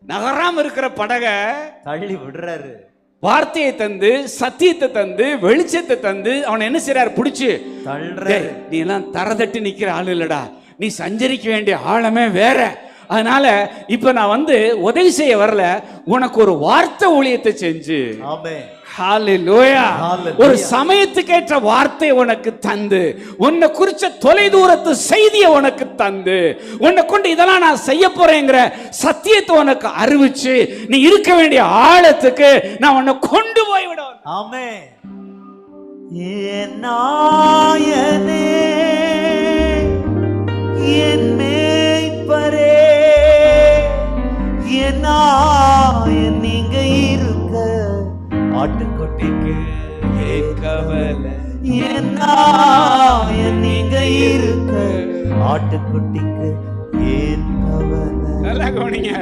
நகராம இருக்கிற படக தள்ளி விடுறாரு. வார்த்தையை தந்து, சத்தியத்தை தந்து, வெளிச்சத்தை தந்து அவனை என்ன செய்யறாரு? பிடிச்சு தள்ளுறாரு. நீ எல்லாம் தரதட்டி நிக்கிற ஆள் இல்லடா, நீ சஞ்சரிக்க வேண்டிய ஆழமே வேற. அதனால இப்ப நான் வந்து உதவி செய்ய வரல, உனக்கு ஒரு வார்த்தை ஊழியத்தை செஞ்சு, ஆமென், ஹalleluya, ஒரு சமயத்துக்கேற்ற வார்த்தை உனக்கு தந்து, உன்னை குறிச்ச தொலை தூரத்து செய்தியை உனக்கு தந்து, உன்னை கொண்டு இதெல்லாம் நான் செய்ய போறேங்கிற சத்தியத்தை உனக்கு அறிவிச்சு, நீ இருக்க வேண்டிய ஆழத்துக்கு நான் உன்னை கொண்டு போய் விடுவேன். ஆமென். என் நாயனே, என் மேய்ப்பரே, என் நாயன் நீங்க இருக்க ஆட்டுக்குட்டிக்கு ஏன் கவலை, என் நாயன் நீங்க இருக்க ஆட்டுக்குட்டிக்கு ஏன் கவலை. நல்லா கவனிங்க.